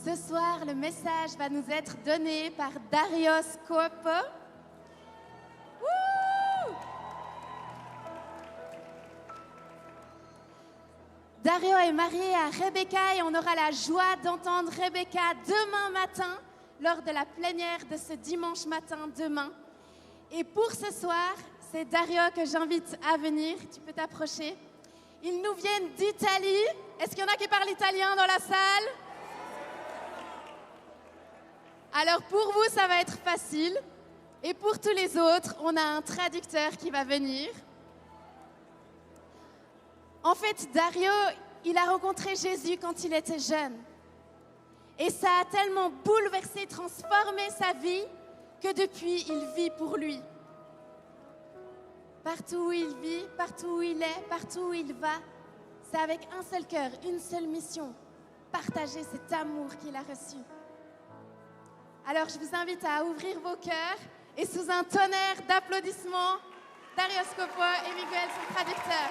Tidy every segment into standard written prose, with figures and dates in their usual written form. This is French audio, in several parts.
Ce soir, le message va nous être donné par Dario Scopo. Wouh! Dario est marié à Rebecca et on aura la joie d'entendre Rebecca demain matin lors de la plénière de ce dimanche matin demain. Et pour ce soir, c'est Dario que j'invite à venir. Tu peux t'approcher. Ils nous viennent d'Italie. Est-ce qu'il y en a qui parlent italien dans la salle? Alors pour vous, ça va être facile. Et pour tous les autres, on a un traducteur qui va venir. En fait, Dario, il a rencontré Jésus quand il était jeune. Et ça a tellement bouleversé, transformé sa vie que depuis, il vit pour lui. Partout où il vit, partout où il est, partout où il va, c'est avec un seul cœur, une seule mission, partager cet amour qu'il a reçu. Alors, je vous invite à ouvrir vos cœurs et sous un tonnerre d'applaudissements, Dario Scopo et Miguel, son traducteur.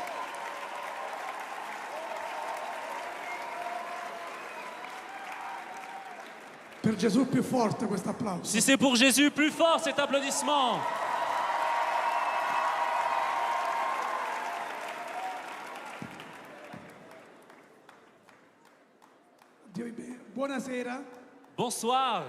Per Gesù più forte questo applauso. Si c'est pour Jésus, plus fort cet applaudissement. Dio è bene. Buonasera, Bonsoir,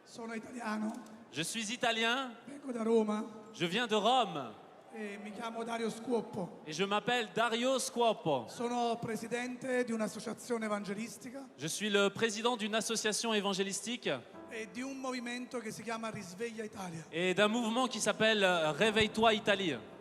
sono italiano, je suis italien, vengo da Roma je viens de Rome e mi chiamo Dario Scuoppo. et je m'appelle Dario Scopo. Sono presidente di un'associazione evangelistica Je suis le président d'une association évangélistique e di un movimento che si chiama Risveglia Italia. et d'un mouvement qui s'appelle Réveille-toi Italie.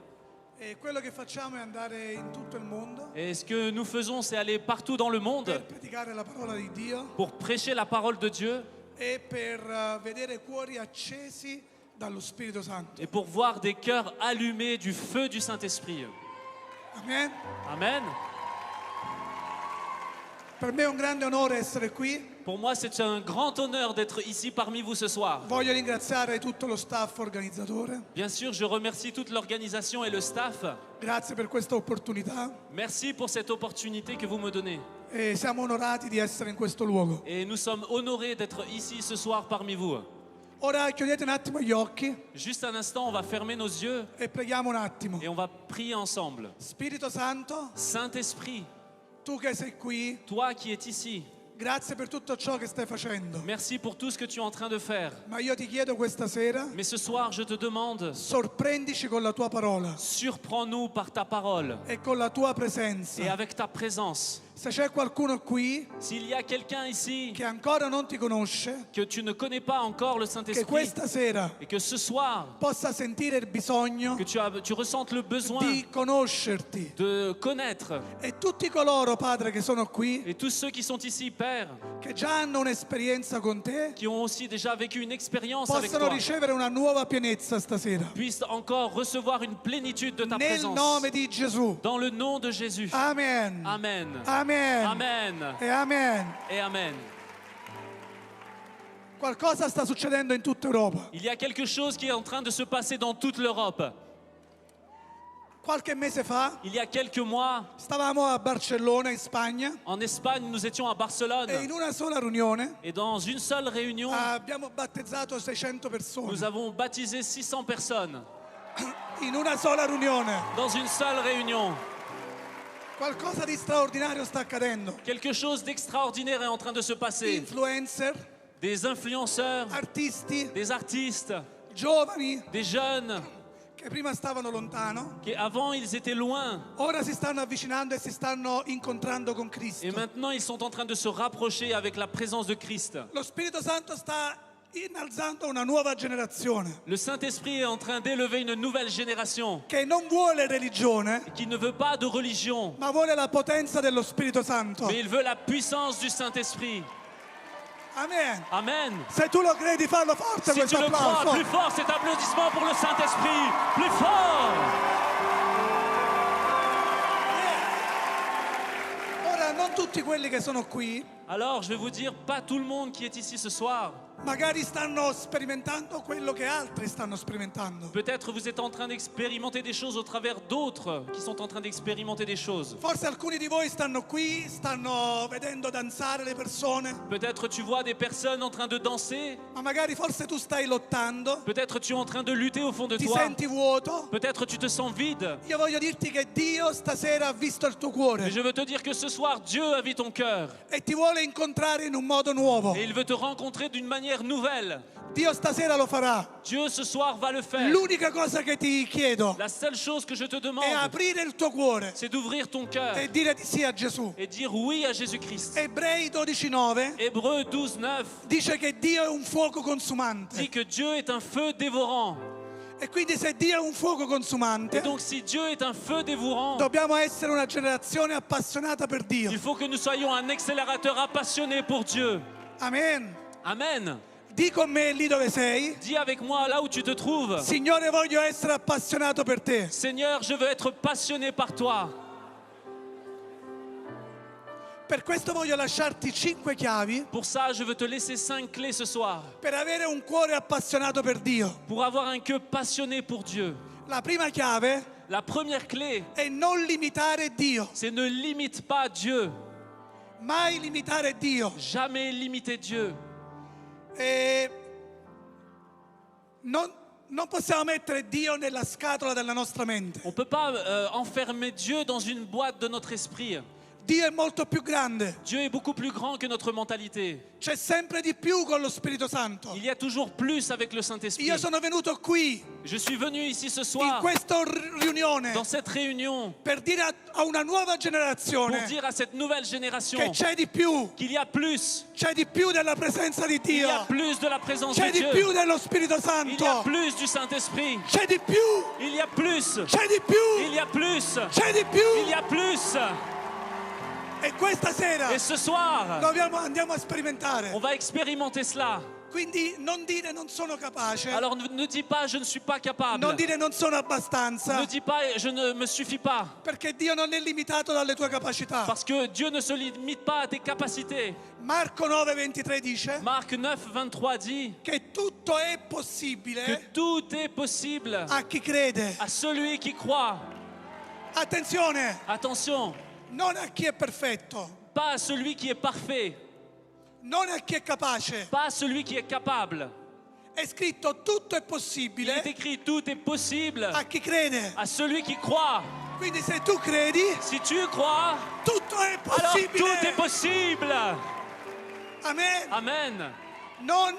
E quello che facciamo è andare in tutto il mondo Et ce que nous faisons, c'est aller partout dans le monde per predicare la parola di Dio pour prêcher la parole de Dieu e per vedere cuori accesi dallo Spirito Santo. et pour voir des cœurs allumés du feu du Saint-Esprit. Amen. Amen. Per me è un grande onore essere qui. Pour moi, c'est un grand honneur d'être ici parmi vous ce soir. Voglio ringraziare tutto lo staff organizzatore. Bien sûr, je remercie toute l'organisation et le staff. Grazie per questa opportunità. Merci pour cette opportunité que vous me donnez. E siamo onorati di essere in questo luogo. Et nous sommes honorés d'être ici ce soir parmi vous. Ora chiudete un attimo gli occhi Juste un instant, on va fermer nos yeux e preghiamo un attimo. et on va prier ensemble. Spirito Santo, Saint-Esprit, tu che sei qui, toi qui es ici, grazie per tutto ciò che stai facendo. merci pour tout ce que tu es en train de faire. Ma io ti chiedo questa sera, Mais ce soir, je te demande, sorprendici con la tua parola surprends-nous par ta parole e con la tua et presenza. avec ta présence. Se c'è qualcuno qui S'il y a quelqu'un ici che ancora non ti conosce, que tu ne connais pas encore le che Saint-Esprit questa sera et que ce soir, possa sentire il bisogno que tu ressentes le besoin di conoscerti. de connaître. E tutti coloro, Padre, che sono qui, Et tous ceux qui sont ici, Père, che già hanno un'esperienza con te, qui ont aussi déjà vécu une expérience avec possano toi, ricevere una nuova pienezza stasera. puissent encore recevoir une plénitude de ta Nel présence. nome di Gesù. Dans le nom de Jésus. Amen. Amen. Amen. Amen. E amen. Et Amen. Qualcosa sta succedendo in tutta Europa. Il y a quelque chose qui est en train de se passer dans toute l'Europe. Qualche mese fa Il y a quelques mois, stavamo a Barcellona, in Spagna, en Espagne, nous étions à Barcelone. e in una sola riunione Et dans une seule réunion, abbiamo battezzato 600 persone. nous avons baptisé 600 personnes. In una sola riunione. Dans une seule réunion. Qualcosa di straordinario sta accadendo. Quelque chose d'extraordinaire est en train de se passer. Influencer, Des influenceurs, artisti, des artistes, giovani des jeunes che prima stavano lontano, qui avant ils étaient loin ora si stanno avvicinando e si stanno incontrando con Cristo. et maintenant ils sont en train de se rapprocher avec la présence de Christ. Lo Spirito Santo sta innalzando una nuova generazione Le Saint-Esprit est en train d'élever une nouvelle génération che non vuole religione, qui ne veut pas de religion, ma vuole la potenza dello Spirito Santo. mais il veut la puissance du Saint-Esprit. Amen. Amen. Se tu lo credi, fallo forte Si tu questo le crois, applauso. plus fort cet applaudissement pour le Saint-Esprit. Plus fort. Ora, non tutti quelli che sono qui Alors, je vais vous dire, pas tout le monde qui est ici ce soir. magari stanno sperimentando quello che altri stanno sperimentando. Peut-être vous êtes en train d'expérimenter des choses au travers d'autres qui sont en train d'expérimenter des choses. Forse alcuni di voi stanno qui, stanno vedendo danzare le persone, Peut-être tu vois des personnes en train de danser. ma magari forse tu stai lottando, Peut-être tu es en train de lutter au fond de ti toi. senti vuoto. Peut-être tu te sens vide. Io voglio dirti che Dio stasera ha visto il tuo cuore Mais je veux te dire que ce soir, Dieu a vu ton cœur. e ti vuole incontrare in un modo nuovo. Et il veut te rencontrer d'une manière nouvelle. Dio stasera lo farà. Dieu ce soir va le faire. L'unica cosa che ti chiedo La seule chose que je te è demande, aprire il tuo cuore c'est d'ouvrir ton cœur e dire di sì a Gesù. et dire oui à Jésus-Christ. Ebrei 12:9 Hébreux 12:9 dice che Dio è un fuoco consumante. dit que Dieu est un feu dévorant. E quindi se Dio è un fuoco Et consumante, donc si Dieu est un feu dévorant, dobbiamo essere una generazione appassionata per Dio. il faut que nous soyons un accélérateur appassionné pour Dieu. Amen. Amen. Di con me lì dove sei: Dis avec moi là où tu te trouves. Signore, voglio essere appassionato per te. Seigneur, je veux être passionné par toi. Per questo voglio lasciarti 5 chiavi Pour ça, je veux te laisser 5 clés ce soir. per avere un cuore appassionato per Dio. Pour avoir un cœur passionné pour Dieu. La prima chiave La première clé, è non limitare Dio. c'est ne limite pas Dieu. Mai limitare Dio. Jamais limiter Dieu. E non possiamo mettere Dio nella scatola della nostra mente. On ne peut pas enfermer Dieu dans une boîte de notre esprit. Dio è molto più grande. Dieu est beaucoup plus grand que notre mentalité. C'è sempre di più con lo Spirito Santo. Il y a toujours plus avec le Saint-Esprit. Io sono venuto qui, Je suis venu ici ce in soir, questa riunione, dans cette réunion, per dire a una nuova pour generazione dire à cette nouvelle génération che c'è di più. qu'il y a plus. C'è di più della presenza di Il y a Dio. plus de la présence de C'è di Dieu. più dello Spirito Il y a Santo. plus du Saint-Esprit. C'è di più. Il y a plus. C'è di più. Il y a plus. C'è di più. Il y a plus. E questa sera Et ce soir, andiamo a sperimentare. on va expérimenter cela. Quindi non dire non sono capace. Alors ne dis pas je ne suis pas capable. Non dire non sono abbastanza. Ne dis pas je ne me suffis pas. Perché Dio non è limitato dalle tue capacità. Parce que Dieu ne se limite pas à tes capacités. Marco 9:23 dice Marc 9, 23 dit che tutto è que possibile tout est possible a chi crede. à celui qui croit. Attenzione, Attention, non a chi è perfetto, pas à celui qui est parfait, non a chi è capace. pas à celui qui est capable. È scritto tutto è Il est possibile écrit tout est possible a chi crede. à celui qui croit. Quindi se tu credi, Si tu crois, tutto è alors tout est possibile. possible. Amen. Amen. Non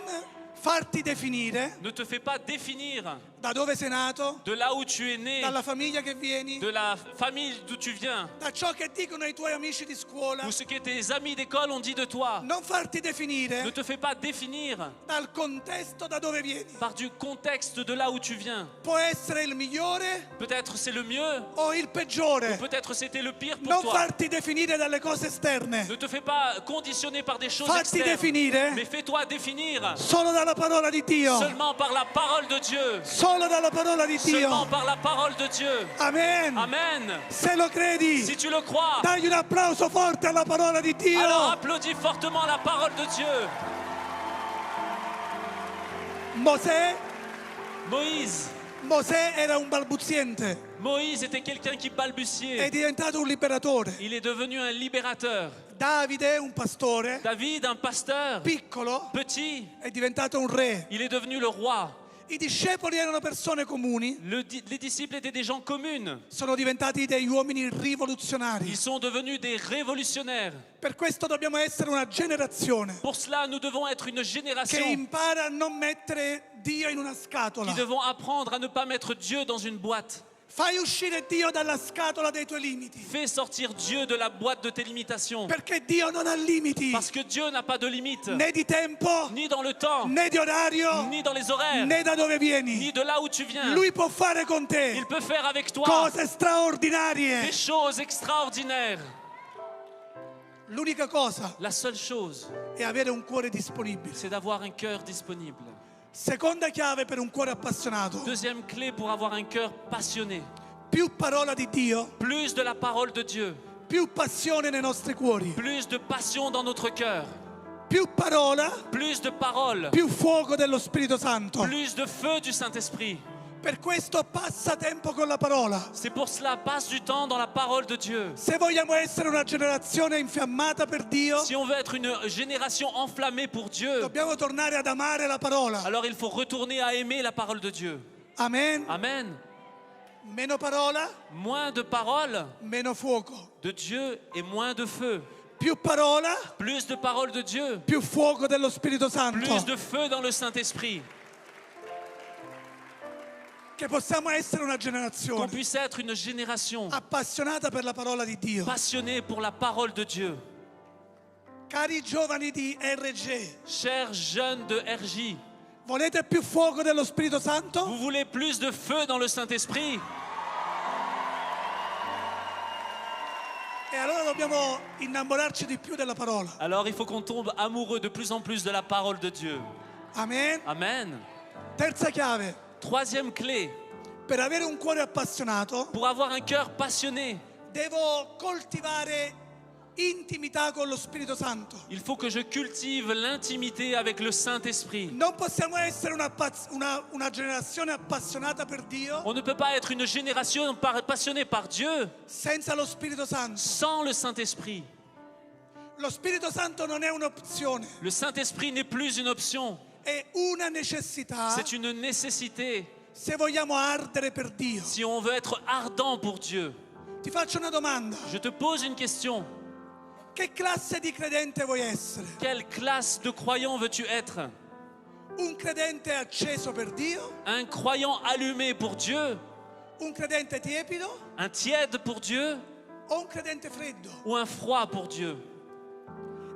farti definire Ne te fais pas définir da dove sei nato, de là où tu es né, dalla famiglia che vieni, de la famille d'où tu viens, da ciò che dicono i tuoi amici di scuola. ou ce que tes amis d'école ont dit de toi. Non farti definire Ne te fais pas définir dal contesto da dove vieni. par du contexte de là où tu viens. Può essere il migliore Peut-être c'est le mieux, o il peggiore. peut-être c'était le pire pour Non toi. farti definire dalle cose esterne. Ne te fais pas conditionner par des choses Fatti externes, definire mais fais-toi définir solo dalla parola di Dio. seulement par la parole de Dieu. Solo dalla parola di Seulement Dio. par la parole de Dieu. Amen. Amen. Se lo credi, Si tu le crois, dagli un applauso forte alla parola di Dio. alors applaudis fortement la parole de Dieu. Moïse Mosè era un balbuziente, Moïse était quelqu'un qui è balbutiait. diventato un liberatore. Il est devenu un libérateur. Davide, un pastore David, un pasteur piccolo, petit, è diventato un re. il est devenu le roi. I discepoli erano persone comuni, Les disciples étaient des gens communs. sono diventati degli uomini Ils rivoluzionari. sont devenus des révolutionnaires. Per questo dobbiamo essere una generazione Pour cela, nous devons être une che génération impara a non mettere Dio in una scatola. qui devons apprendre à ne pas mettre Dieu dans une boîte. Fai uscire Dio dalla scatola dei tuoi limiti, Fais sortir Dieu de la boîte de tes limitations. perché Dio non ha limiti, Parce que Dieu n'a pas de limite, né di tempo, ni dans le temps, né di orario, ni dans les horaires, né da dove ni vieni. de là où tu viens. Lui può fare con te Il peut faire avec toi cose straordinarie. des choses extraordinaires. L'unica cosa La seule chose, è avere un cuore disponibile. c'est d'avoir un cœur disponible. Seconda chiave per un cuore appassionato: Deuxième clé pour avoir un cœur passionné. più parola di Dio, Plus de la parole de Dieu, più passione nei nostri cuori, plus de passion dans notre cœur, più parola, plus de paroles, più fuoco dello Spirito Santo. plus de feu du Saint-Esprit. Per questo passa tempo con la parola. C'est pour cela, passe du temps dans la parole de Dieu. Se vogliamo essere una generazione infiammata per Dio, Si on veut être une génération enflammée pour Dieu, dobbiamo tornare ad amare la parola. alors il faut retourner à aimer la parole de Dieu. Amen. Amen. Meno parola, Moins de paroles meno fuoco. de Dieu et moins de feu. Più parola, Plus de paroles de Dieu, più fuoco dello Spirito Santo. plus de feu dans le Saint-Esprit. Che possiamo essere una Qu'on generazione puisse être une génération appassionata per la parola di Dio. passionnée pour la parole de Dieu. Cari giovani di RG, Chers jeunes de RJ, volete più fuoco dello Spirito Santo? vous voulez plus de feu dans le Saint-Esprit? E allora dobbiamo innamorarci di più della parola. Alors il faut qu'on tombe amoureux de plus en plus de la parole de Dieu. Amen. Amen. Terza chiave. Troisième clé, Per avere un cuore appassionato, pour avoir un cœur passionné, devo coltivare intimità con lo Spirito Santo. il faut que je cultive l'intimité avec le Saint-Esprit. Non possiamo essere una generazione appassionata per Dio On ne peut pas être une génération passionnée par Dieu senza lo Spirito Santo. sans le Saint-Esprit. Lo Spirito Santo non è un'opzione, Le Saint-Esprit n'est plus une option, è una necessità c'est une nécessité se vogliamo ardere per Dio. si on veut être ardent pour Dieu. Ti faccio una domanda. Je te pose une question. Che classe di credente vuoi essere? Quelle classe de croyant veux-tu être? Un credente acceso per Dio? Un croyant allumé pour Dieu? Un credente tiepido? Un tiède pour Dieu? O un credente freddo? Ou un froid pour Dieu?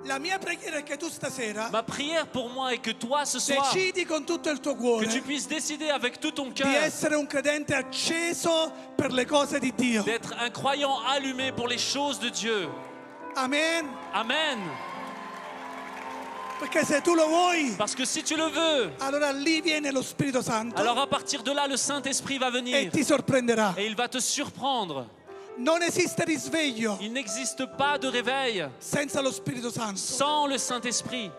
La mia preghiera è che tu stasera Ma prière pour moi est que toi ce soir, decidi con tutto il tuo que cuore tu puisses décider avec tout ton di cœur essere un credente acceso per le cose di Dio. d'être un croyant allumé pour les choses de Dieu. Amen. Amen. Perché se tu lo vuoi, Parce que si tu le veux, allora lì viene lo Spirito Santo alors à partir de là, le Saint-Esprit va e venir ti sorprenderà. et il va te surprendre. Non esiste risveglio Il n'existe pas de réveil senza lo Spirito Santo. sans le Saint-Esprit.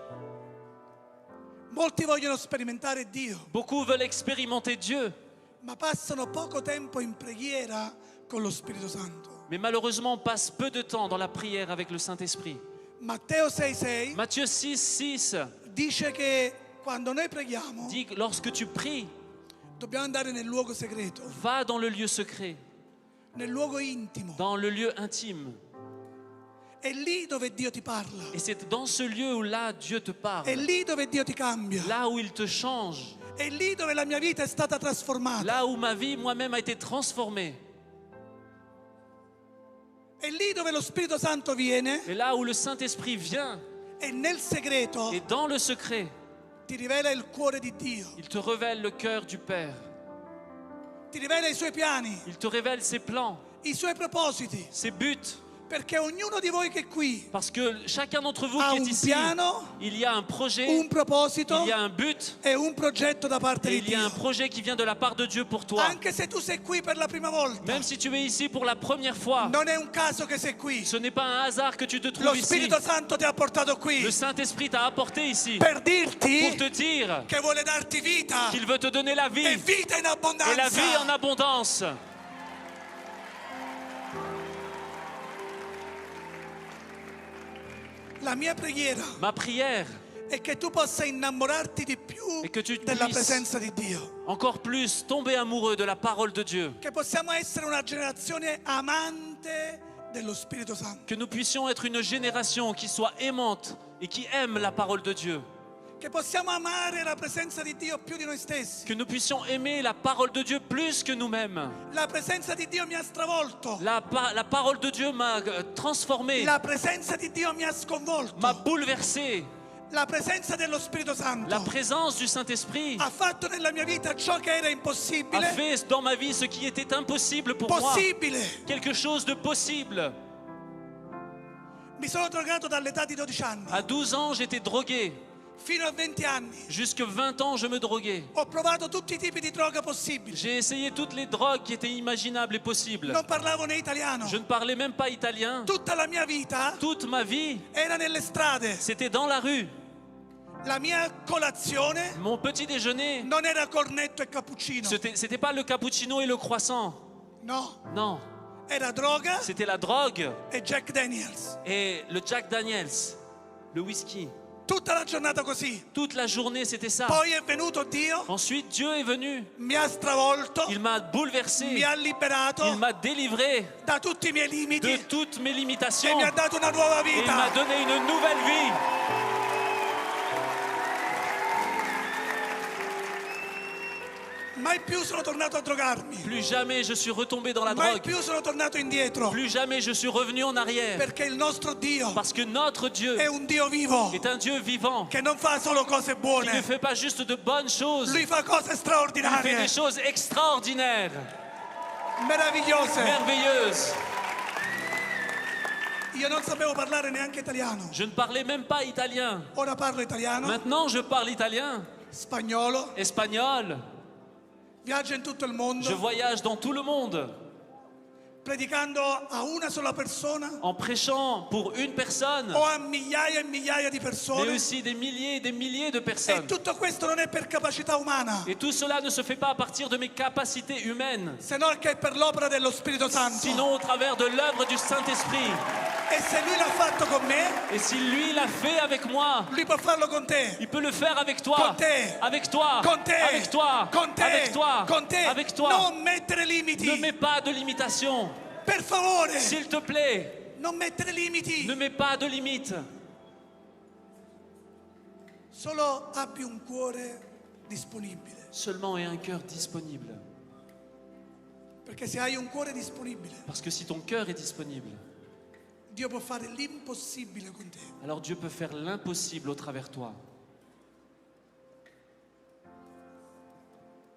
Molti vogliono sperimentare Dio, Beaucoup veulent expérimenter Dieu, ma passano poco tempo in preghiera con lo Spirito Santo. mais malheureusement on passe peu de temps dans la prière avec le Saint-Esprit. Matteo 6,6 Matthieu 6, 6 dice che quando noi preghiamo dit que lorsque tu pries, dobbiamo andare nel luogo segreto, va dans le lieu secret, nel luogo intimo. dans le lieu intime. È lì dove Dio ti parla, Et c'est dans ce lieu où là Dieu te parle, è lì dove Dio ti cambia, là où il te change, è lì dove la mia vita è stata trasformata, là où ma vie moi-même a été transformée, è lì dove lo Spirito Santo viene et là où le Saint-Esprit vient e nel segreto et dans le secret, ti rivela il cuore di Dio, il te révèle le cœur du Père, ti rivela i suoi piani, il te révèle ses plans, i suoi propositi, ses buts, perché ognuno di voi che è qui parce que chacun d'entre vous ha qui est un ici, piano, il y a un projet, un proposito il y a un but e un progetto da parte et di il y a un Dio. projet qui vient de la part de Dieu pour toi. Anche se tu sei qui per la prima volta, Même si tu es ici pour la première fois, non è un caso che sei qui. ce n'est pas un hasard que tu te Lo trouves ici. Spirito Santo ti ha portato qui Le Saint-Esprit t'a apporté ici per pour dirti te dire che vuole darti vita qu'il veut te donner la vie e vita in et la vie en abbondanza. abondance. La mia preghiera Ma prière è che tu possa innamorarti di più è che tu della puisses- presenza di Dio. encore plus tomber amoureux de la parole de Dieu. Che possiamo essere una generazione amante dello Spirito Santo. Que nous puissions être une génération qui soit aimante et qui aime la parole de Dieu. Che possiamo amare la presenza di Dio più di noi stessi. Que nous puissions aimer la parole de Dieu plus que nous-mêmes. La presenza di Dio mi ha stravolto. La parole de Dieu m'a transformé, La presenza di Dio mi ha sconvolto. m'a bouleversé. La presenza dello Spirito La Santo présence du Saint-Esprit ha fatto nella mia vita ciò che era a impossibile fait dans ma vie ce qui était impossible pour moi. possibile. Quelque chose de possible. Mi sono drogato dall'età di 12 anni. À 12 ans, j'étais drogué. Fino a 20 anni Jusque 20 ans, je me droguais. ho provato tutti i tipi di droga possibili. J'ai essayé toutes les drogues qui étaient imaginables et possibles. Non parlavo né italiano. Je ne parlais même pas italien. Tutta la mia vita Toute ma vie, era nelle strade. c'était dans la rue. La mia colazione Mon petit déjeuner, non era cornetto e cappuccino. c'était pas le cappuccino et le croissant. No, Non, era droga c'était la drogue e Jack Daniels. et le Jack Daniels, le whisky. Tutta la giornata così. Toute la journée, c'était ça. Poi è venuto Dio, Ensuite, Dieu est venu. mi ha stravolto, Il m'a mi bouleversé. ha liberato Il m'a délivré da tutti i miei de limiti toutes mes e limitations. mi ha dato una nuova Et il m'a vita. donné une nouvelle vie. Mai più sono tornato a drogarmi. Plus jamais je suis retombé dans la Mai drogue. più sono tornato indietro. Plus jamais je suis revenu en arrière. Perché il nostro Dio Parce que notre Dieu è un Dio vivo est un Dieu vivant che non fa solo cose qui ne buone. fait pas juste de bonnes choses. Lui fa cose Il fait straordinarie, des choses extraordinaires, meravigliose. merveilleuses. Io non sapevo parlare neanche italiano. Je ne parlais même pas italien. Ora parlo italiano, Maintenant, je parle italien, spagnolo, espagnol. viaggio in tutto il Je mondo voyage dans tout le monde predicando a una sola persona en prêchant pour une personne, o a migliaia e migliaia di mais persone. aussi des milliers et des milliers de E personnes. tutto questo non è per capacità umana, Et tout cela ne se fait pas à partir de mes capacités humaines, se no che è per l'opera dello Spirito Santo. sinon au travers de l'œuvre du Saint-Esprit. E se lui l'ha fatto con me, Et si lui l'a fait avec moi, lui può farlo con te. il peut le faire avec toi, Con te. avec toi, Con te, avec toi, con te, avec toi, con te. avec toi. Non mettere Ne limiti, mets pas de limitation, per favore, s'il te plaît. non mettere limiti. Ne mets pas de limites. Solo abbi un cuore disponibile, Seulement aie un cœur disponible. perché se hai un cuore disponibile, Parce que si ton cœur est disponible, Dio può fare l'impossibile con te. alors Dieu peut faire l'impossible au travers de toi.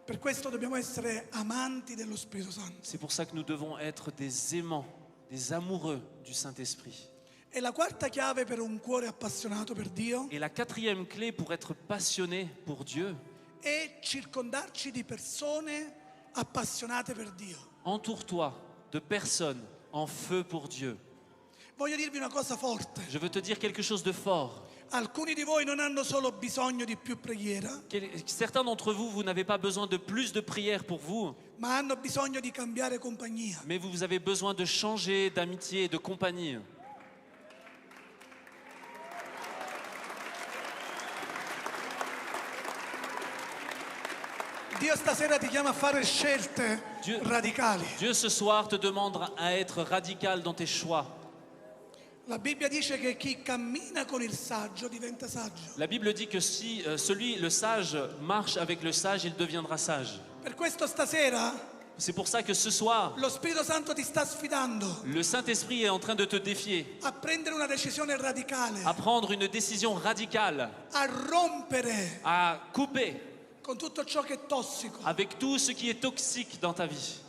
Per questo dobbiamo essere amanti dello Spirito Santo. C'est pour ça que nous devons être des aimants, des amoureux du Saint-Esprit. E la quarta chiave per un cuore appassionato per Dio Et la quatrième clé pour être passionné pour Dieu, è circondarci di persone appassionate per Dio. entoure-toi de personnes en feu pour Dieu. Voglio dirvi una cosa forte. Je veux te dire quelque chose de fort. Alcuni di voi non hanno solo bisogno di più preghiera, Certains d'entre vous, vous n'avez pas besoin de plus de prières pour vous, ma hanno bisogno di cambiare compagnia. mais vous avez besoin de changer d'amitié et de compagnie. Dio stasera ti chiama a fare scelte Dio- radicali. Dieu ce soir te demande à être radical dans tes choix. La Bibbia dice che chi cammina con il saggio diventa saggio. La Bible dit que si le sage marche avec le sage, il deviendra sage. Per questo stasera C'est pour ça que ce soir, lo Spirito Santo ti sta sfidando le Saint-Esprit est en train de te défier a prendere una decisione radicale, à prendre une décision radicale, a rompere à couper con tutto ciò che è tossico. avec tout ce qui est toxique dans ta vie.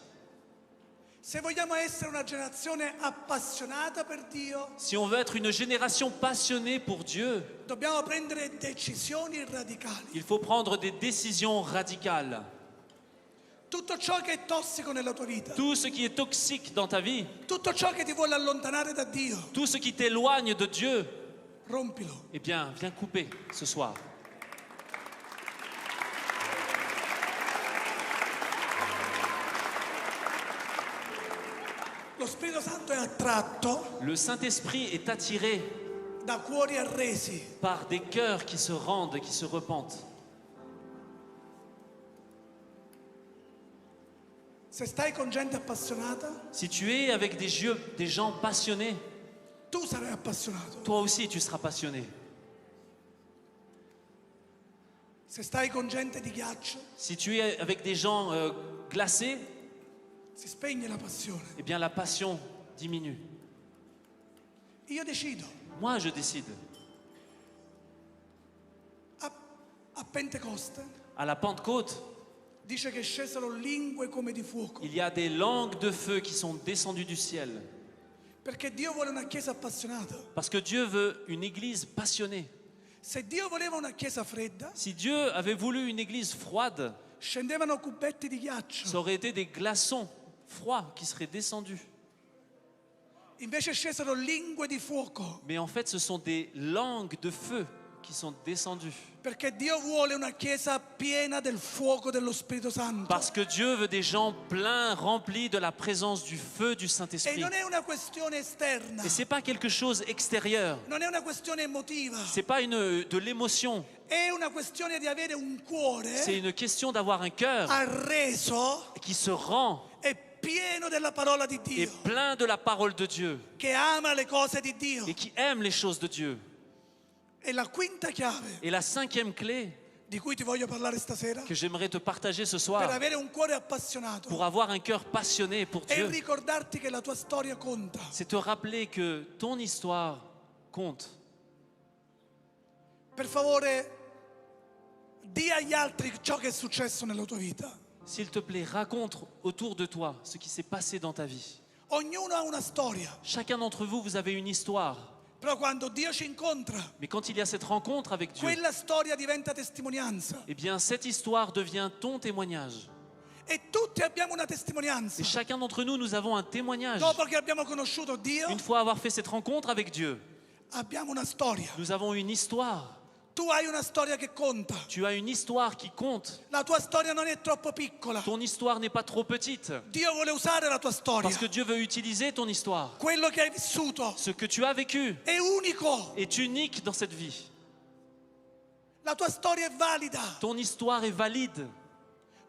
Se vogliamo essere una generazione appassionata per Dio, Si on veut être une génération passionnée pour Dieu, dobbiamo prendere decisioni radicali. il faut prendre des décisions radicales. Tutto ciò che è tossico nella tua vita, Tout ce qui est toxique dans ta vie, tutto ciò che ti vuole allontanare da Dio, tout ce qui t'éloigne de Dieu, rompilo. eh bien, viens couper ce soir. Lo Spirito Santo è attratto Le Saint-Esprit est attiré da cuori arresi. par des cœurs qui se rendent et qui se repentent. Se stai con gente appassionata, Si tu es avec des gens passionnés, tu sarai appassionato. toi aussi tu seras passionné. Se stai con gente di ghiaccio, Si tu es avec des gens glacés, si spegne la passione. eh bien la passion diminue. Io decido, Moi, je décide. a Pentecoste, À la Pentecôte, dice che scesero lingue come di fuoco. il y a des langues de feu qui sont descendues du ciel. Perché Dio vuole una chiesa appassionata. Parce que Dieu veut une église passionnée. Se Dio voleva una chiesa fredda, Si Dieu avait voulu une église froide, scendevano cubetti di ghiaccio. ça aurait été des glaçons froids qui seraient descendus. Invece scesero lingue di fuoco, Mais en fait, ce sont des langues de feu qui sont descendues. perché Dio vuole una chiesa piena del fuoco dello Spirito Santo. Parce que Dieu veut des gens pleins, remplis de la présence du feu du E Saint-Esprit. non è una questione esterna, Et c'est pas quelque chose extérieur. non è una questione emotiva, C'est pas de l'émotion. è una questione di avere un cuore C'est une question d'avoir un cœur arreso qui se rend e pieno della parola di et Dio, plein de la parole de Dieu che ama le cose di Dio. et qui aime les choses de Dieu. E la quinta chiave Et la cinquième clé di cui ti voglio parlare stasera, que j'aimerais te partager ce per soir, avere un cuore appassionato, pour avoir un cœur passionné pour è Dieu, ricordarti che la tua storia conta. c'est te rappeler que ton histoire compte. Per favore, di agli altri ciò che è successo nella tua vita. S'il te plaît, raconte autour de toi ce qui s'est passé dans ta vie. Ognuno ha una storia, Chacun d'entre vous, vous avez une histoire. però quando Dio ci incontra, Mais quand il y a cette rencontre avec Dieu, quella storia diventa testimonianza. eh bien cette histoire devient ton témoignage. E tutti abbiamo una testimonianza. Et chacun d'entre nous, nous avons un témoignage. Dopo che abbiamo conosciuto Dio, Une fois avoir fait cette rencontre avec Dieu, abbiamo una storia. nous avons une histoire. Tu hai una storia che conta. Tu as une histoire qui compte. La tua storia non è troppo piccola. Ton histoire n'est pas trop petite. Dio vuole usare la tua storia. Parce que Dieu veut utiliser ton histoire. Quello che hai vissuto Ce que tu as vécu è unico. est unique dans cette vie. La tua storia è valida. Ton histoire est valide.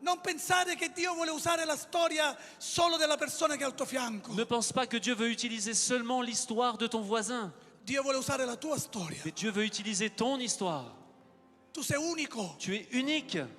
Non pensare che Dio vuole usare la storia solo della persona che è al tuo fianco. Ne pense pas que Dieu veut utiliser seulement l'histoire de ton voisin. Dio vuole usare la tua storia. Mais Dieu veut utiliser ton histoire. Tu sei unico. Tu es unique.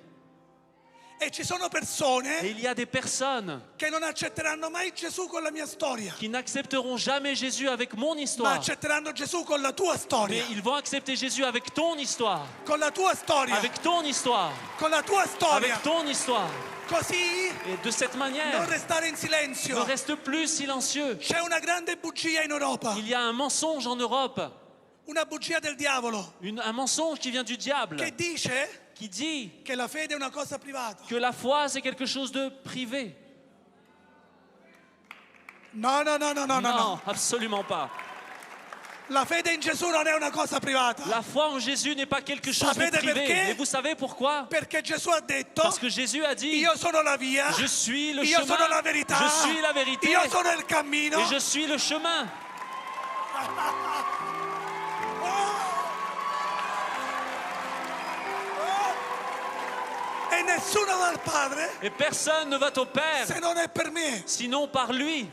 E ci sono Et persone il y a des personnes che non accetteranno mai Gesù con la mia storia, qui n'accepteront jamais Jésus avec mon ma histoire. accetteranno Gesù con la tua storia. Mais ils vont accepter Jésus avec ton histoire. Con la tua storia. Avec ton histoire. Con la tua storia. Avec ton histoire. Così Et de cette non manière, restare in ne silenzio. reste plus silencieux. C'è una grande bugia in Europa, Il y a un mensonge en Europe. una bugia del diavolo Un mensonge qui vient du diable. che dice Qui dit che la fede è una cosa privata. que la foi c'est quelque chose de privé. No, no, no, no, no, no, Non, no. absolument pas. La fede in Gesù non è una cosa privata. La foi en Jésus n'est pas quelque chose de Sapete privé. perché? Et vous savez pourquoi? Perché Gesù ha detto: Parce que Jésus a dit, io sono la via, je suis le io sono la chemin, verità, je suis la vérité io sono il cammino. et je suis le chemin. E nessuno va al Padre Et personne ne va au Père, se non è per me. sinon par lui.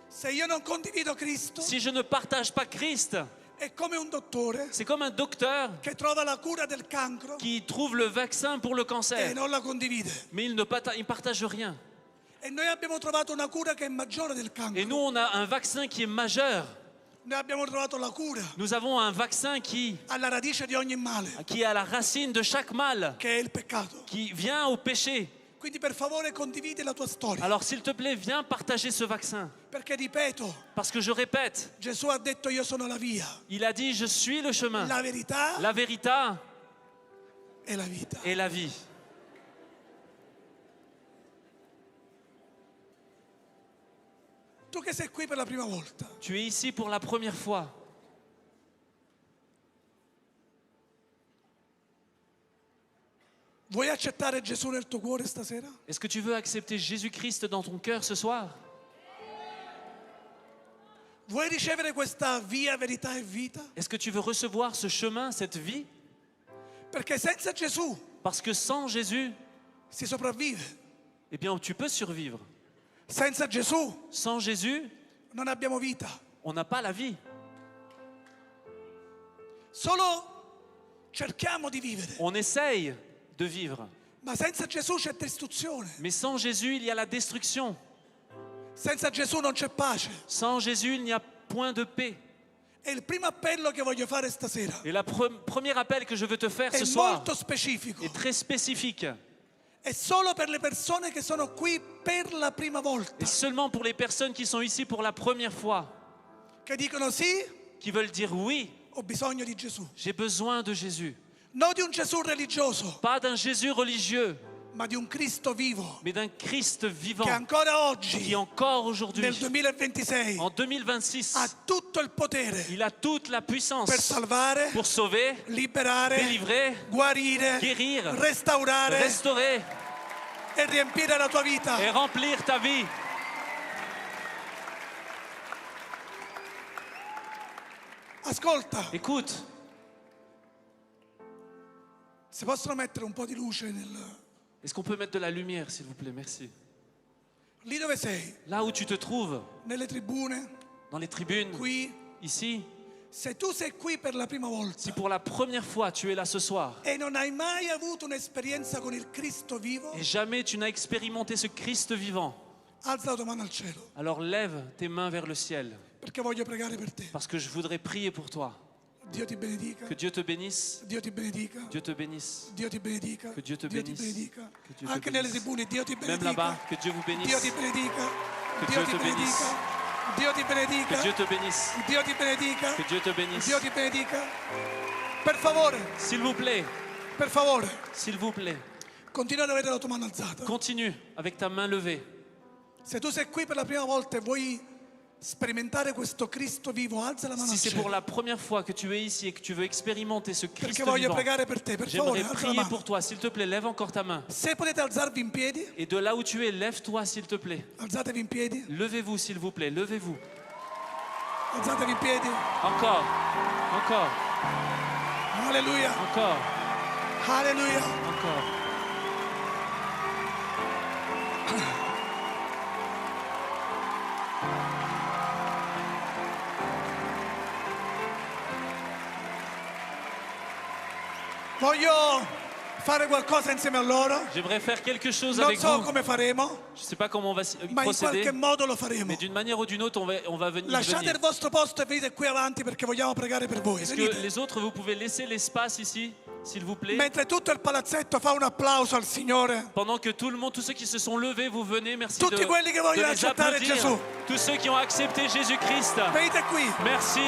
Se io non condivido Cristo, Si je ne partage pas Christ, è come un dottore c'est comme un docteur che trova la cura del cancro qui trouve le vaccin pour le e cancer, non la condivide. mais il ne partage rien. E noi abbiamo trovato una cura che è maggiore del Et cancro. nous, on a un vaccin qui est majeur. Noi abbiamo trovato la cura Nous avons un vaccin qui alla radice di ogni male, est à la racine de chaque mal, che è il peccato. qui vient au péché. Quindi per favore condividi la tua storia. Alors s'il te plaît, viens partager ce vaccin. Perché ripeto, Parce que je répète, Gesù ha detto io sono la via, il a dit, je suis le chemin, la verità la vérité e la vita. et la vie. Tu che sei qui per la prima volta, Tu es ici pour la première fois. vuoi accettare Gesù nel tuo cuore stasera? Est-ce que tu veux accepter Jésus-Christ dans ton cœur ce soir? Vuoi ricevere questa via, verità e vita? Est-ce que tu veux recevoir ce chemin, cette vie? Perché senza Gesù Parce que sans Jésus, si sopravvive. eh bien, tu peux survivre. Senza Gesù Sans Jésus, non abbiamo vita. on n'a pas la vie. Solo cerchiamo di vivere. On essaye de vivre. Ma senza Gesù c'è distruzione. Mais sans Jésus, il y a la destruction. Senza Gesù non c'è pace. Sans Jésus, il n'y a point de paix. E il primo appello che voglio fare stasera Et le premier appel que je veux te faire è ce soir molto specifico. est très spécifique. È solo per le persone che sono qui per la prima volta, Et seulement pour les personnes qui sont ici pour la première fois, che dicono sì qui veulent dire oui Ho bisogno di Gesù. J'ai besoin de Jésus. Non di un Gesù religioso, Pas d'un Jésus religieux, ma di un Cristo vivo mais d'un Christ vivant che ancora qui oggi, encore aujourd'hui, nel 2026, en 2026, ha tutto il potere il a toute la per puissance salvare, pour sauver, liberare, délivrer, guarire, guérir, restaurare restaurer e riempire la tua vita. et remplir ta vie. Ascolta, Écoute, se possono mettere un po' di luce est-ce qu'on peut mettre de la lumière, s'il vous plaît? Merci. lì dove sei, Là où tu te trouves, nelle tribune, dans les tribunes, qui. ici, Se tu sei qui per la prima volta si pour la première fois tu es là ce soir e non hai mai avuto un'esperienza con il Cristo vivo, et jamais tu n'as expérimenté ce Christ vivant, alza la tua mano al cielo, alors lève tes mains vers le ciel perché voglio pregare per te. parce que je voudrais prier pour toi. Dio ti benedica, Que Dieu te bénisse, Dio ti benedica, Dieu te bénisse. Dio ti benedica, Che Dio ti Dio ti benisse. benedica. Che Dio ti Anche nelle benisse. tribune, Dio ti Même benedica, là-bas, que Dieu vous Dio ti bénisse. benedica, Que Dio Dieu ti te benedica, bénisse. Dio ti Que benedica, Dieu te bénisse. Dio ti benedica, Que Dieu te bénisse. Dio ti benedica. Per favore, S'il vous plaît, per favore, s'il vous plaît, continua ad avere la tua mano alzata. continue avec ta main levée. Se tu sei qui per la prima volta e vuoi sperimentare questo Cristo vivo, alza la mano Si al c'est pour cielo. la première fois que tu es ici et que tu veux expérimenter ce Christ Perché voglio vivant, pregare per te, per favore, j'aimerais alza la prier mano. pour toi. S'il te plaît, lève encore ta main. Se potete alzarvi in piedi, Et de là où tu es, lève-toi s'il te plaît. alzatevi in piedi, Levez-vous s'il vous plaît, levez-vous. alzatevi in piedi. Encore, encore, Alleluia, encore, alleluia. encore. Voglio fare qualcosa insieme a loro. J'aimerais faire quelque chose Non avec so vous. come faremo, Je ne sais pas comment on va ma in procéder, qualche modo lo faremo. mais d'une manière ou d'une autre, on va venir. Lasciate il venir. vostro posto e venite qui avanti perché vogliamo pregare per voi. Est-ce que Venite. les autres, vous pouvez laisser l'espace ici, s'il vous plaît? Mentre tutto il palazzetto fa un applauso al Signore. Pendant que tout le monde, tous ceux qui se sont levés, vous venez, merci Tutti quelli che de vogliono les accettare applaudir. Gesù. Tous ceux qui ont accepté Jésus-Christ, Venite qui, merci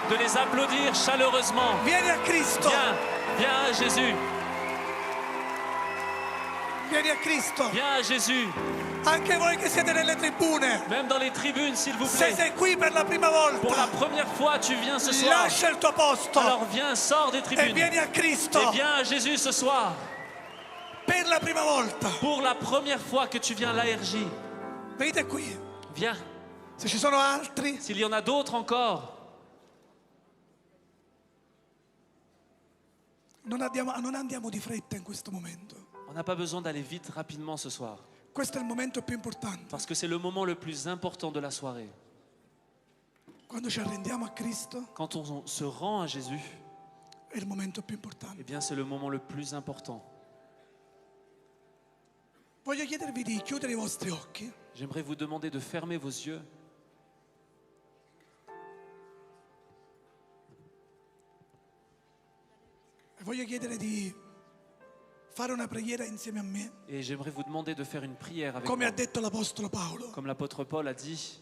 de les applaudir chaleureusement. vieni a Cristo, Viens, viens à Jésus, vieni a Cristo. viens à Jésus. Anche voi che siete nelle tribune, Même dans les tribunes, s'il vous se plaît. sei qui per la prima Pour la volta, première fois, tu viens ce soir. lascia il tuo posto Alors viens, sors des e tribunes. vieni a Cristo Et viens à Jésus ce soir. per la prima volta. Pour la première fois que tu viens à l'ARJ. Venite qui. Viens. Se ci sono altri, S'il y en a d'autres encore, non andiamo di fretta in questo momento. on n'a pas besoin d'aller vite, rapidement ce soir. Questo è il momento più importante. Parce que c'est le moment le plus important de la soirée. Quando ci arrendiamo a Cristo Quand on se rend à Jésus, è il momento più eh importante. bien c'est le moment le plus important. Voglio chiedervi di chiudere i vostri occhi J'aimerais vous demander de fermer vos yeux e voglio chiedere di fare una preghiera insieme a me, et j'aimerais vous demander de faire une prière avec come moi. ha detto l'Apostolo Paolo, Comme l'apôtre Paul a dit,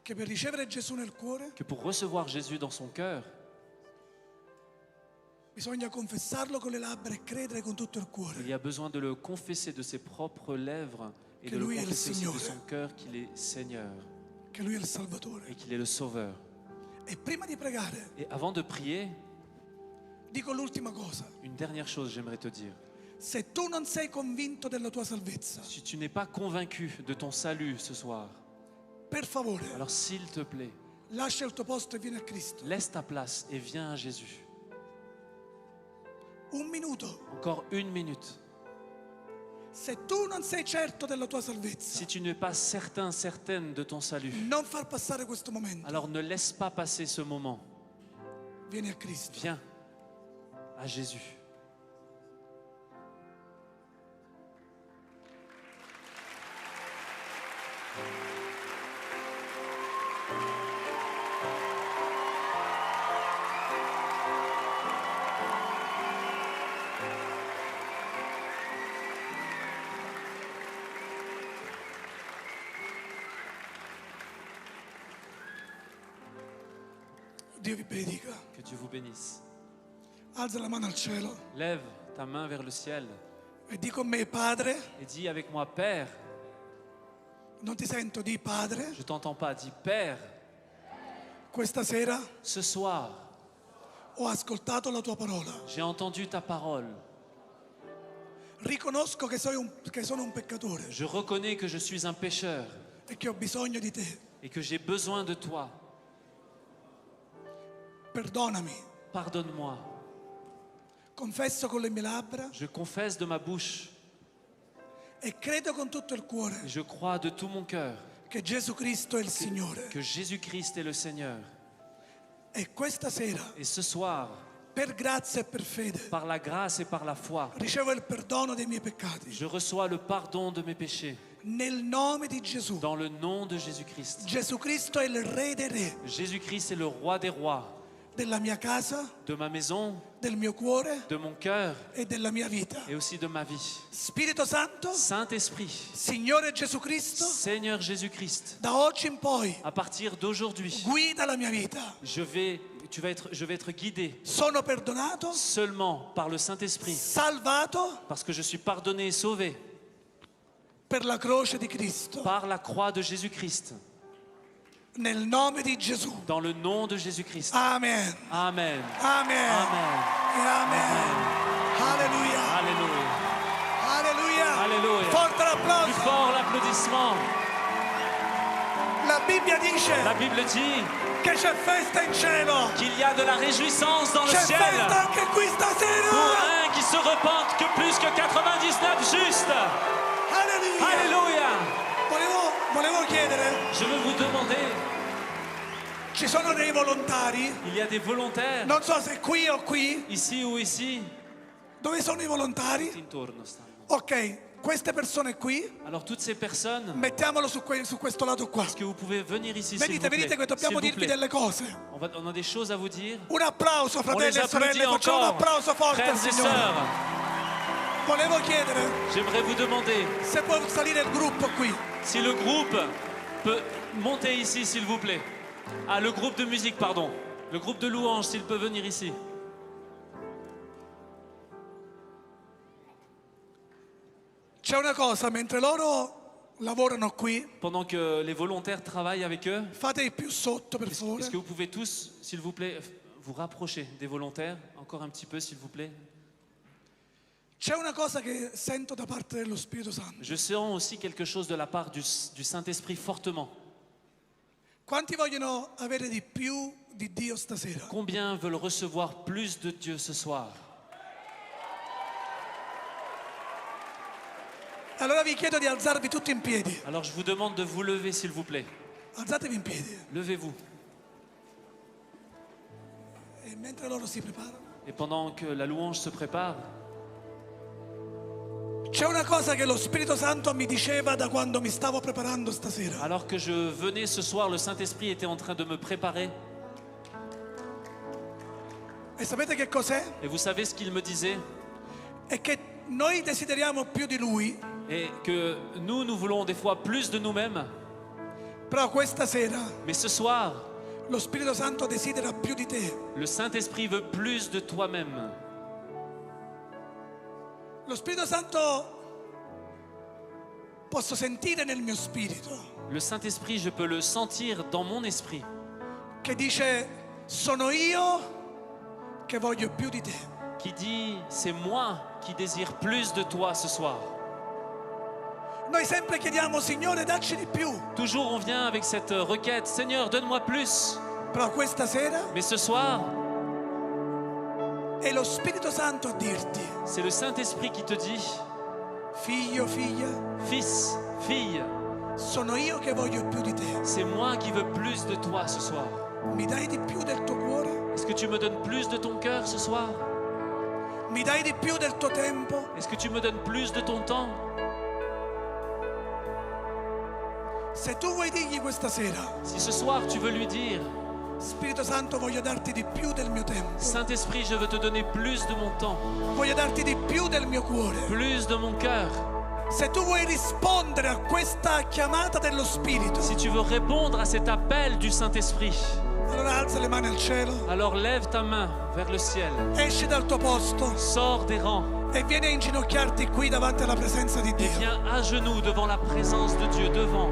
che per ricevere Gesù nel cuore que pour recevoir Jésus dans son cœur, bisogna confessarlo con le labbra e credere con tutto il cuore il y a besoin de le confesser de ses propres lèvres et Que de le lui est le confesser aussi de Signore. son cœur qu'il est Seigneur che Lui è il Salvatore. et qu'il est le Sauveur. E prima di pregare, Et avant de prier, dico l'ultima cosa. une dernière chose j'aimerais te dire. Se tu non sei convinto della tua salvezza, Si tu n'es pas convaincu de ton salut ce soir, per favore, alors s'il te plaît, lascia il tuo posto e vieni a Cristo. laisse ta place et viens à Jésus. Un minuto. Encore une minute. Se tu non sei certo della tua salvezza, Si tu n'es pas certain, certaine de ton salut, non far passare questo momento. alors ne laisse pas passer ce moment. Vieni a Cristo. Viens à Jésus. Dio vi benedica. Que Dieu vous bénisse. Alza la mano al cielo Lève ta main vers le ciel e di con me, Padre. et dis avec moi, Père. Non ti sento, di Padre. Je t'entends pas, dis Père. Questa sera Ce soir, ho ascoltato la tua parola. j'ai entendu ta parole. Riconosco che sono un peccatore Je reconnais que je suis un pécheur e che ho bisogno di te. et que j'ai besoin de toi. Perdonami. Pardonne-moi. Confesso con le mie labbra Je confesse de ma bouche e credo con tutto il cuore et je crois de tout mon cœur che Gesù Cristo è il Signore. que Jésus-Christ est le Seigneur. E questa sera, Et ce soir, per grazia e per fede, par la grâce et par la foi, ricevo il perdono dei miei peccati. je reçois le pardon de mes péchés. Nel nome di Gesù. Dans le nom de Jésus-Christ. Gesù Cristo è il Re dei Re, Jésus-Christ est le roi des rois, della mia casa, de ma maison, del mio cuore de mon cœur e della mia vita. et aussi de ma vie. Spirito Santo, Saint-Esprit, Signore Gesù Cristo, Seigneur Jésus-Christ, da oggi in poi à partir d'aujourd'hui, guida la mia vita. je vais être guidé Sono perdonato, seulement par le Saint-Esprit, salvato parce que je suis pardonné et sauvé per la croce di Cristo. par la croix de Jésus-Christ, Nel nome di Gesù. dans le nom de Jésus-Christ. Amen. Amen. Amen. Amen. E amen. Alleluia. Alléluia. Alleluia. Alléluia. Forte Plus l'applauso. fort l'applaudissement. La Bibbia dice La Bible dit che c'è festa in cielo. qu'il y a de la réjouissance dans le C'è ciel festa anche qui pour stasera. un qui se repente que plus que 99 justes. Alleluia. Alléluia. Volevo chiedere, Je veux vous demander, ci sono dei volontari? il y a des volontaires Non so se qui o qui. ici ou ici. Dove sono i volontari? Intorno stanno. Ok, queste persone qui, Alors toutes ces personnes, mettiamolo su questo lato qua. est-ce que vous pouvez venir ici s'il vous Venite, plaît? venite che dobbiamo S'il vous dirvi plaît. delle cose. On a des choses à vous dire. Un applauso, On fratelli les e sorelle, applaudit facciamo un encore, applauso forte al frères et Signore. sœurs. Volevo chiedere J'aimerais vous demander se può salire il gruppo qui. si le groupe peut monter ici, s'il vous plaît. Ah, le groupe de musique, pardon. Le groupe de louanges, s'il peut venir ici. C'è una cosa, mentre loro lavorano qui, Pendant que les volontaires travaillent avec eux, fate più sotto per favore. est-ce que vous pouvez tous, s'il vous plaît, vous rapprocher des volontaires? Encore un petit peu, s'il vous plaît. C'è una cosa che sento da parte dello Spirito Santo. Je sens aussi quelque chose de la part du Saint-Esprit fortement. Quanti vogliono avere di più di Dio stasera? Combien veulent recevoir plus de Dieu ce soir? Allora vi chiedo di alzarvi tutti in piedi. Alors je vous demande de vous lever, s'il vous plaît. Alzatevi in piedi. Levez-vous. E mentre loro si preparano. Et pendant que la louange se prépare, C'è una cosa che lo Spirito Santo mi diceva da quando mi stavo preparando stasera. alors que je venais ce soir, le Saint-Esprit était en train de me préparer. E sapete che cos'è? Et vous savez ce qu'il me disait? È che noi desideriamo più di Lui, Et que nous voulons des fois plus de nous-mêmes. però questa sera Mais ce soir, lo Spirito Santo desidera più di te. le Saint-Esprit veut plus de toi-même. Lo Spirito Santo posso sentire nel mio spirito Le Saint-Esprit, je peux le sentir dans mon esprit, che dice sono io che voglio più di te. qui dit, c'est moi qui désire plus de toi ce soir. Noi sempre chiediamo Signore dacci di più, Toujours on vient avec cette requête, Seigneur, donne-moi plus. però questa sera Mais ce soir, è lo Spirito Santo a dirti c'est le Saint-Esprit qui te dit, figlio, figlia, fils, fille, sono io che voglio più di te. c'est moi qui veux plus de toi ce soir. Mi dai di più del tuo cuore? Est-ce que tu me donnes plus de ton cœur ce soir? Mi dai di più del tuo tempo? Est-ce que tu me donnes plus de ton temps? Se tu vuoi dirgli questa sera, Si ce soir tu veux lui dire, Spirito Santo voglio darti di più del mio tempo, Saint-Esprit, je veux te donner plus de mon temps, voglio darti di più del mio cuore. plus de mon cœur. Se tu vuoi rispondere a questa chiamata dello Spirito, Si tu veux répondre à cet appel du Saint-Esprit, Allora alza le mani al cielo, Alors lève ta main vers le ciel. esci dal tuo posto Sors des rangs e vieni a inginocchiarti qui davanti alla presenza di et Dio. viens à genoux devant la présence de Dieu, devant.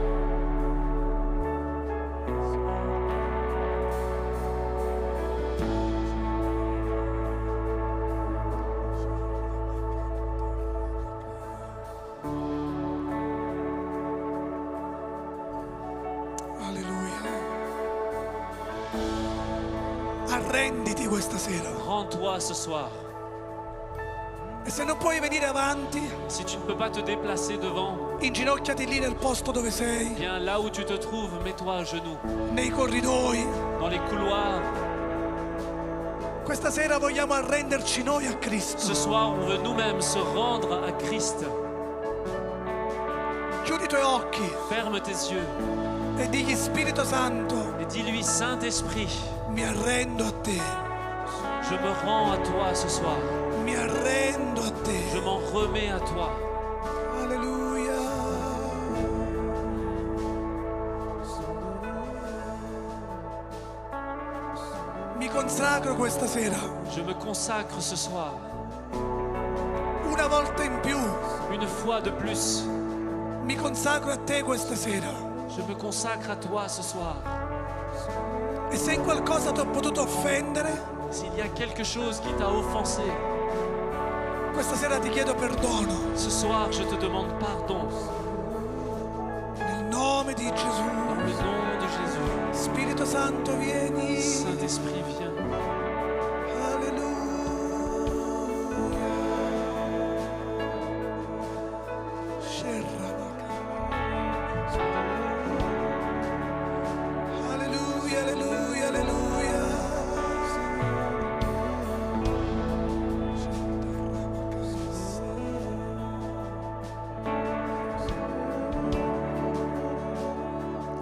Alleluia. Arrenditi questa sera. Rends-toi ce soir. E se non puoi venire avanti, Si tu ne peux pas te déplacer devant, inginocchiati lì nel posto dove sei, viens là où tu te trouves, mets-toi à genoux. nei corridoi. Dans les couloirs, Questa sera vogliamo arrenderci noi a ce Cristo. soir, on veut nous-mêmes se rendre à Christ. Chiudi i tuoi occhi Ferme tes yeux e digli Spirito Santo, et dis-lui, Saint-Esprit, mi arrendo a te, je me rends à toi ce soir. mi arrendo a te. Je m'en remets à toi. Alleluia. Mi consacro questa sera, Je me consacre ce soir, una volta in più, une fois de plus. mi consacro a te questa sera. Je me consacre à toi ce soir. E se in qualcosa ti ho potuto offendere, S'il y a quelque chose qui t'a offensé, questa sera ti chiedo perdono. ce soir, je te demande pardon. Nel nome di Dans Gesù. le nom de Jésus. Spirito Santo, vieni. Saint-Esprit, viens. Alleluia, alleluia, alleluia.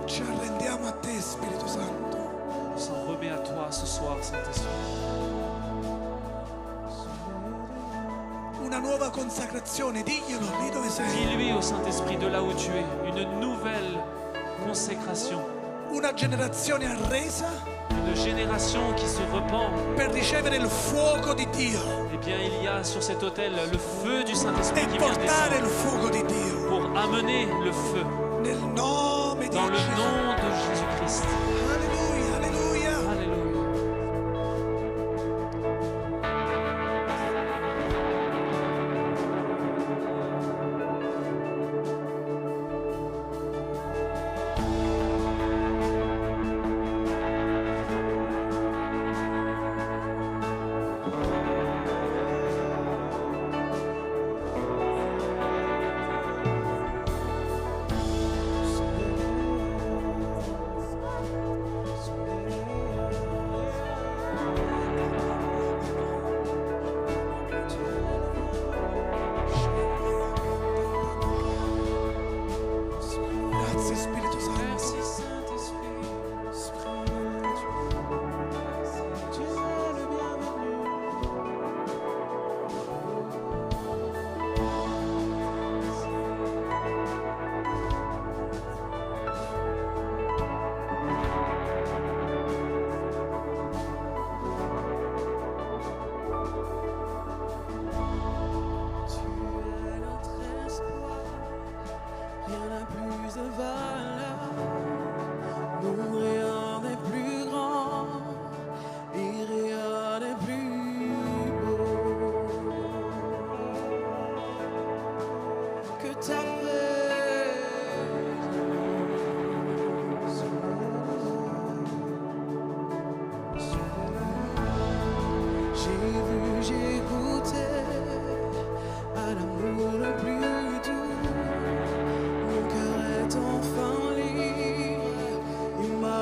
Ci arrendiamo a te, Spirito Santo. On s'en remet à toi ce soir, Saint-Esprit. Una nuova consacrazione, diglielo lì dove sei. Dis-lui au Saint-Esprit de là où tu es, une nouvelle consécration. Una generazione arresa Une génération qui se repent. per ricevere il fuoco di Dio Eh bien, il y a sur cet autel le feu du Saint-Esprit e qui vient portare il descendre fuoco di Dio pour amener le feu nel nome di dans le Gesù. nom de Jésus-Christ. Alleluia, alleluia. Alléluia. Grazie Spirito Santo. Merci Saint-Esprit. Tu es le bienvenu. Tu es notre espoir, rien n'a plus de valeur, nous rien n'est plus grand et rien n'est plus beau que ta présence. J'ai vu, j'ai goûté à l'amour le plus doux. Mon cœur est enfin libre, il m'a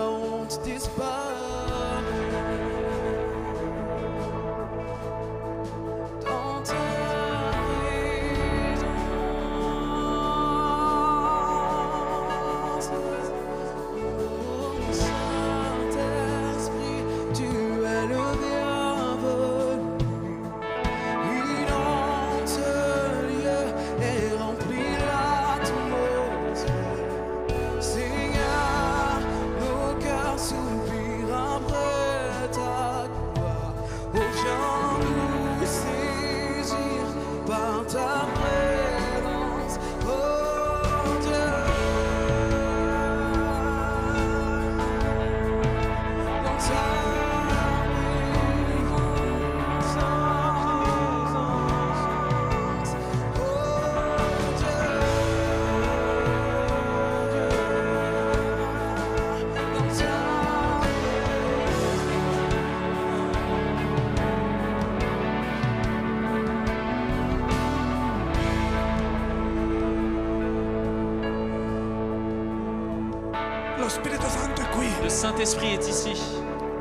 Spirito Santo è qui. Le Saint-Esprit est ici.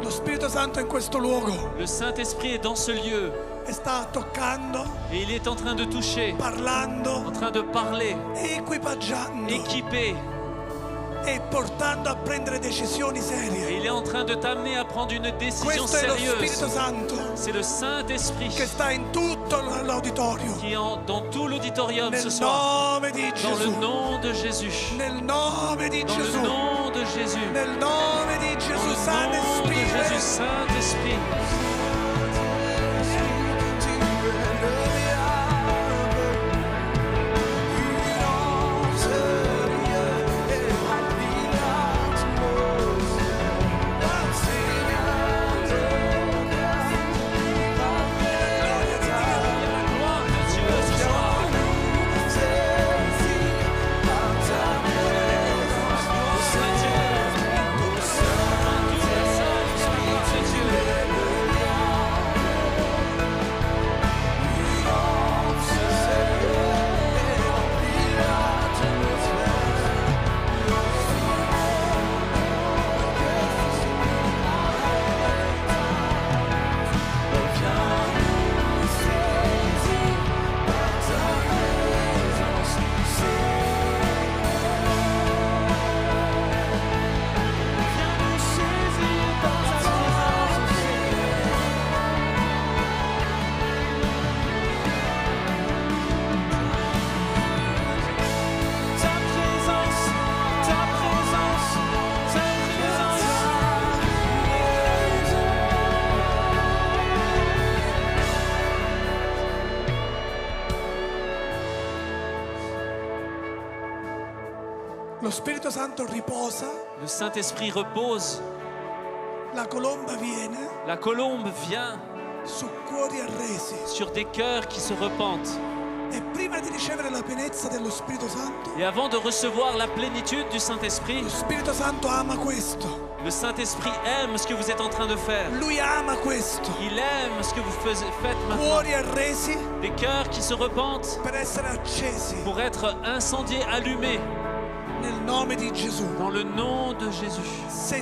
Lo Spirito Santo è in questo luogo Le Saint-Esprit est dans ce lieu e sta toccando, et il est en train de toucher, en parlando, train de parler, equipaggiando équiper. e portando a prendere decisioni Et serie. il est en train de t'amener à prendre une décision Questo è lo Spirito sérieuse. Santo C'est le Saint-Esprit che sta in tutto l'auditorio. qui est dans tout l'auditorium ce Nel soir. nome di Dans le Gesù. nom de Jésus. Nel nome di Dans le Gesù. nom de Jésus. Nel nome di Dans Gesù. le Santo nom de Jésus, Spirito. Saint-Esprit. La gloire de Dieu ce soir. Saint Dieu. Dans toute la salle, la gloire de Dieu. Lo Spirito Santo riposa, Le Saint-Esprit repose. la colomba viene La colombe vient su cuori arresi. sur des cœurs qui se repentent. E prima di ricevere la pienezza dello Spirito Santo, Et avant de recevoir la plénitude du Saint-Esprit, lo Spirito Santo ama questo. le Saint-Esprit aime ce que vous êtes en train de faire. Lui ama questo. Il aime ce que vous faites maintenant. Cuori arresi Des cœurs qui se repentent per essere accesi pour être incendiés, allumés nel nome di Gesù. dans le nom de Jésus. Se